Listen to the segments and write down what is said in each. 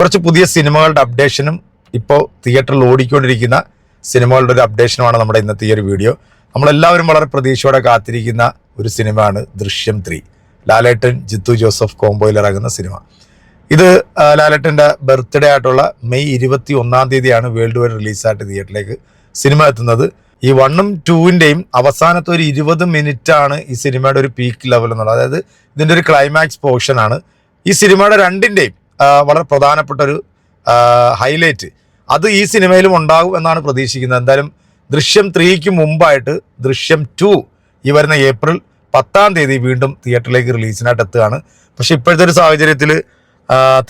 കുറച്ച് പുതിയ സിനിമകളുടെ അപ്ഡേഷനും ഇപ്പോൾ തിയേറ്ററിൽ ഓടിക്കൊണ്ടിരിക്കുന്ന സിനിമകളുടെ ഒരു അപ്ഡേഷനുമാണ് നമ്മുടെ ഇന്നത്തെ ഈ ഒരു വീഡിയോ. നമ്മളെല്ലാവരും വളരെ പ്രതീക്ഷയോടെ കാത്തിരിക്കുന്ന ഒരു സിനിമയാണ് ദൃശ്യം 3. ലാലേട്ടൻ ജിത്തു ജോസഫ് കോംബോയിൽ ഇറങ്ങുന്ന സിനിമ. ഇത് ലാലേട്ടൻ്റെ ബർത്ത്ഡേ ആയിട്ടുള്ള മെയ് 21 വേൾഡ് വൈഡ് റിലീസായിട്ട് തിയേറ്ററിലേക്ക് സിനിമ എത്തുന്നത്. ഈ 1ഉം 2ൻ്റെയും അവസാനത്തെ ഒരു 20 മിനിറ്റാണ് ഈ സിനിമയുടെ ഒരു പീക്ക് ലെവൽ എന്നുള്ളത്. അതായത് ഇതിൻ്റെ ഒരു ക്ലൈമാക്സ് പോർഷനാണ്. ഈ സിനിമയുടെ 2ൻ്റെയും വളരെ പ്രധാനപ്പെട്ട ഒരു ഹൈലൈറ്റ് അത് ഈ സിനിമയിലും ഉണ്ടാകും എന്നാണ് പ്രതീക്ഷിക്കുന്നത്. എന്തായാലും ദൃശ്യം 3ക്ക് മുമ്പായിട്ട് ദൃശ്യം 2 ഈ വരുന്ന ഏപ്രിൽ 10 വീണ്ടും തിയേറ്ററിലേക്ക് റിലീസിനായിട്ട് എത്തുകയാണ്. പക്ഷേ ഇപ്പോഴത്തെ ഒരു സാഹചര്യത്തിൽ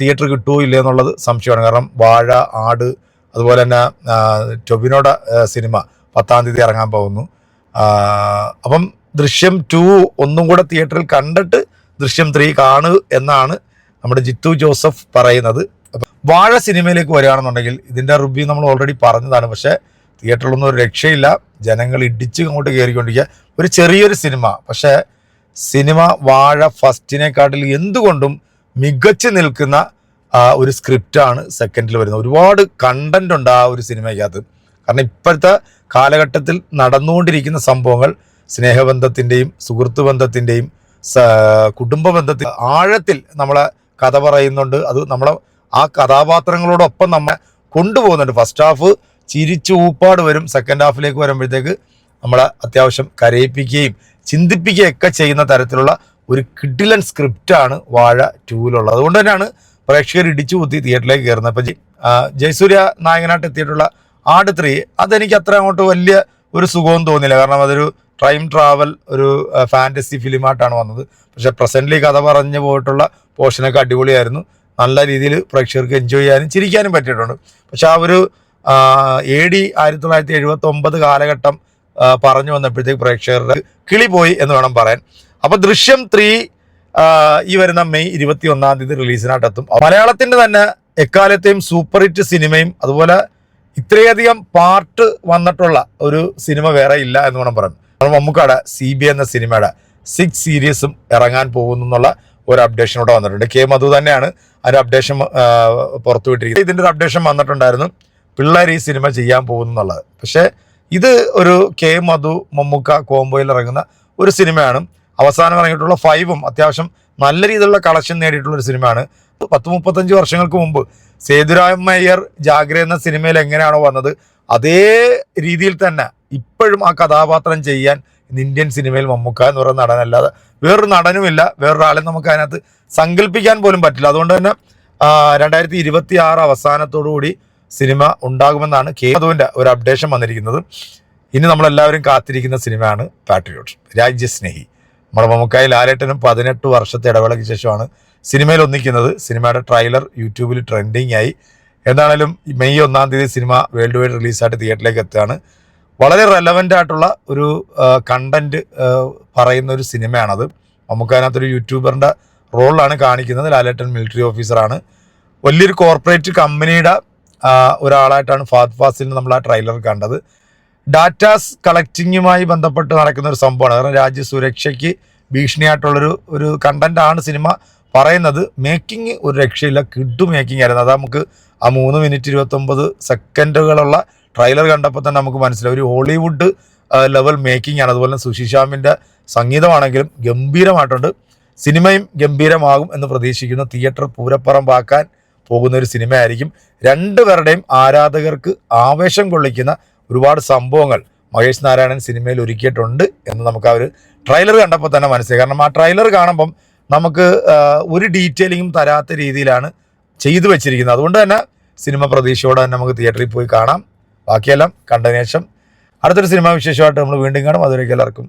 തിയേറ്റർ കിട്ടുമോ ഇല്ല എന്നുള്ളത് സംശയമാണ്. കാരണം വാഴ, ആട്, അതുപോലെ തന്നെ ടൊവിനോയുടെ സിനിമ 10 ഇറങ്ങാൻ പോകുന്നു. അപ്പം ദൃശ്യം 2 ഒന്നും കൂടെ തിയേറ്ററിൽ കണ്ടിട്ട് ദൃശ്യം 3 കാണുക എന്നാണ് നമ്മുടെ ജിത്തു ജോസഫ് പറയുന്നത്. വാഴ സിനിമയിലേക്ക് വരികയാണെന്നുണ്ടെങ്കിൽ ഇതിൻ്റെ റിവ്യൂ നമ്മൾ ഓൾറെഡി പറഞ്ഞതാണ്. പക്ഷേ തിയേറ്ററിലൊന്നും ഒരു രക്ഷയില്ല. ജനങ്ങൾ ഇടിച്ച് അങ്ങോട്ട് കയറിക്കൊണ്ടിരിക്കുക. ഒരു ചെറിയൊരു സിനിമ, പക്ഷേ സിനിമ വാഴ ഫസ്റ്റിനെക്കാട്ടിൽ എന്തുകൊണ്ടും മികച്ചു നിൽക്കുന്ന ഒരു സ്ക്രിപ്റ്റാണ് സെക്കൻഡിൽ വരുന്നത്. ഒരുപാട് കണ്ടന്റ് ഉണ്ട് ആ ഒരു സിനിമയ്ക്കകത്ത്. കാരണം ഇപ്പോഴത്തെ കാലഘട്ടത്തിൽ നടന്നുകൊണ്ടിരിക്കുന്ന സംഭവങ്ങൾ സ്നേഹബന്ധത്തിൻ്റെയും സുഹൃത്ത് ബന്ധത്തിൻ്റെയും കുടുംബ ബന്ധത്തിൽ ആഴത്തിൽ നമ്മളെ കഥ പറയുന്നുണ്ട്. അത് നമ്മളെ ആ കഥാപാത്രങ്ങളോടൊപ്പം നമ്മളെ കൊണ്ടുപോകുന്നുണ്ട്. ഫസ്റ്റ് ഹാഫ് ചിരിച്ച് ഊപ്പാട് വരും. സെക്കൻഡ് ഹാഫിലേക്ക് വരുമ്പോഴത്തേക്ക് നമ്മളെ അത്യാവശ്യം കരയിപ്പിക്കുകയും ചിന്തിപ്പിക്കുകയൊക്കെ ചെയ്യുന്ന തരത്തിലുള്ള ഒരു കിഡിലൻ സ്ക്രിപ്റ്റാണ് വാഴ 2-ലുള്ളത്. അതുകൊണ്ട് തന്നെയാണ് പ്രേക്ഷകർ ഇടിച്ചു കുത്തി തിയേറ്ററിലേക്ക് കയറുന്നത്. അപ്പം ജയസൂര്യ നായകനായിട്ട് എത്തിയിട്ടുള്ള ആട് 3 അതെനിക്ക് അത്ര അങ്ങോട്ട് വലിയ ഒരു സുഖവും തോന്നിയില്ല. കാരണം അതൊരു ടൈം ട്രാവൽ ഒരു ഫാൻറ്റസി ഫിലിമായിട്ടാണ് വന്നത്. പക്ഷേ പ്രസൻ്റ്ലി കഥ പറഞ്ഞു പോയിട്ടുള്ള പോർഷനൊക്കെ അടിപൊളിയായിരുന്നു. നല്ല രീതിയിൽ പ്രേക്ഷകർക്ക് എൻജോയ് ചെയ്യാനും ചിരിക്കാനും പറ്റിയിട്ടുണ്ട്. പക്ഷെ ആ ഒരു AD 1979 കാലഘട്ടം പറഞ്ഞു വന്നപ്പോഴത്തേക്ക് പ്രേക്ഷകരുടെ കിളി പോയി എന്ന് വേണം പറയാൻ. അപ്പോൾ ദൃശ്യം 3 ഈ വരുന്ന മെയ് 21 റിലീസിനായിട്ട് എത്തും. മലയാളത്തിൻ്റെ തന്നെ എക്കാലത്തെയും സൂപ്പർ ഹിറ്റ് സിനിമയും അതുപോലെ ഇത്രയധികം പാർട്ട് വന്നിട്ടുള്ള ഒരു സിനിമ വേറെ ഇല്ല എന്ന് വേണം പറയാൻ. മമ്മൂക്കയുടെ CB എന്ന സിനിമയുടെ 6 സീരീസും ഇറങ്ങാൻ പോകുന്നു എന്നുള്ള ഒരു അപ്ഡേഷൻ ഇവിടെ വന്നിട്ടുണ്ട്. K മധു തന്നെയാണ് ഒരു അപ്ഡേഷൻ പുറത്തുവിട്ടിരിക്കുന്നത്. ഇതിൻ്റെ ഒരു അപ്ഡേഷൻ വന്നിട്ടുണ്ടായിരുന്നു, പിള്ളേർ ഈ സിനിമ ചെയ്യാൻ പോകുന്നു എന്നുള്ളത്. പക്ഷേ ഇത് ഒരു K മധു മമ്മൂക്ക കോംബോയിൽ ഇറങ്ങുന്ന ഒരു സിനിമയാണ്. അവസാനം ഇറങ്ങിയിട്ടുള്ള 5ഉം അത്യാവശ്യം നല്ല രീതിയിലുള്ള കളക്ഷൻ നേടിയിട്ടുള്ളൊരു സിനിമയാണ്. 30-35 വർഷങ്ങൾക്ക് മുമ്പ് സേതുരാമയ്യർ ജാഗ്ര എന്ന സിനിമയിൽ എങ്ങനെയാണോ വന്നത് അതേ രീതിയിൽ തന്നെ ഇപ്പോഴും ആ കഥാപാത്രം ചെയ്യാൻ ഇന്ത്യൻ സിനിമയിൽ മമ്മൂക്ക എന്ന് പറയുന്ന നടനല്ലാതെ വേറൊരു നടനുമില്ല. വേറൊരാളെ നമുക്ക് അതിനകത്ത് സങ്കല്പിക്കാൻ പോലും പറ്റില്ല. അതുകൊണ്ട് തന്നെ 2026 അവസാനത്തോടുകൂടി സിനിമ ഉണ്ടാകുമെന്നാണ് K മധുവിൻ്റെ ഒരു അപ്ഡേഷൻ വന്നിരിക്കുന്നത്. ഇനി നമ്മളെല്ലാവരും കാത്തിരിക്കുന്ന സിനിമയാണ് പാട്രിയോട്ട്, രാജ്യസ്നേഹി. നമ്മുടെ മമ്മൂക്കായി ലാലേട്ടനും 18 വർഷത്തെ ഇടവേളയ്ക്ക് ശേഷമാണ് സിനിമയിൽ ഒന്നിക്കുന്നത്. സിനിമയുടെ ട്രെയിലർ യൂട്യൂബിൽ ട്രെൻഡിങ് ആയി. എന്താണെങ്കിലും മെയ് 1 സിനിമ വേൾഡ് വൈഡ് റിലീസായിട്ട് തിയേറ്ററിലേക്ക് എത്തുകയാണ്. വളരെ റെലവൻ്റ് ആയിട്ടുള്ള ഒരു കണ്ടന്റ് പറയുന്ന ഒരു സിനിമയാണത്. നമുക്ക് അതിനകത്തൊരു യൂട്യൂബറിൻ്റെ റോളിലാണ് കാണിക്കുന്നത്. ലാലേട്ടൻ മിലിറ്ററി ഓഫീസറാണ്. വലിയൊരു കോർപ്പറേറ്റ് കമ്പനിയുടെ ഒരാളായിട്ടാണ് ഫഹദ് ഫാസിലിന് നമ്മൾ ആ ട്രെയിലർ കണ്ടത്. ഡാറ്റാസ് കളക്റ്റിങ്ങുമായി ബന്ധപ്പെട്ട് നടക്കുന്ന ഒരു സംഭവമാണ്. കാരണം രാജ്യസുരക്ഷയ്ക്ക് ഭീഷണിയായിട്ടുള്ളൊരു കണ്ടന്റാണ് സിനിമ പറയുന്നത്. മേക്കിംഗ് ഒരു രക്ഷയില്ല, കിഡു മേക്കിംഗ് ആയിരുന്നു. അത് നമുക്ക് ആ 3 മിനിറ്റ് 29 സെക്കൻഡുകളുള്ള ട്രെയിലർ കണ്ടപ്പോൾ തന്നെ നമുക്ക് മനസ്സിലാവും ഒരു ഹോളിവുഡ് ലെവൽ മേക്കിംഗ് ആണ്. അതുപോലെ തന്നെ സുശീഷാമിൻ്റെ സംഗീതമാണെങ്കിലും ഗംഭീരമായിട്ടുണ്ട്. സിനിമയും ഗംഭീരമാകും എന്ന് പ്രതീക്ഷിക്കുന്നു. തിയേറ്റർ പൂരപ്പറമ്പാക്കാൻ പോകുന്ന ഒരു സിനിമയായിരിക്കും. രണ്ടുപേരുടെയും ആരാധകർക്ക് ആവേശം കൊള്ളിക്കുന്ന ഒരുപാട് സംഭവങ്ങൾ മഹേഷ് നാരായണൻ സിനിമയിൽ ഒരുക്കിയിട്ടുണ്ട് എന്ന് നമുക്ക് ആ ഒരു ട്രെയിലർ കണ്ടപ്പോൾ തന്നെ മനസ്സിലായി. കാരണം ആ ട്രെയിലർ കാണുമ്പം നമുക്ക് ഒരു ഡീറ്റെയിലിങ്ങും തരാത്ത രീതിയിലാണ് ചെയ്തു വെച്ചിരിക്കുന്നത്. അതുകൊണ്ട് തന്നെ സിനിമ പ്രതീക്ഷയോടെ തന്നെ നമുക്ക് തിയേറ്ററിൽ പോയി കാണാം. ബാക്കിയെല്ലാം കണ്ടതിന് ശേഷം അടുത്തൊരു സിനിമാ വിശേഷമായിട്ട് നമ്മൾ വീണ്ടും കാണും. അതുവരേക്കും എല്ലാവർക്കും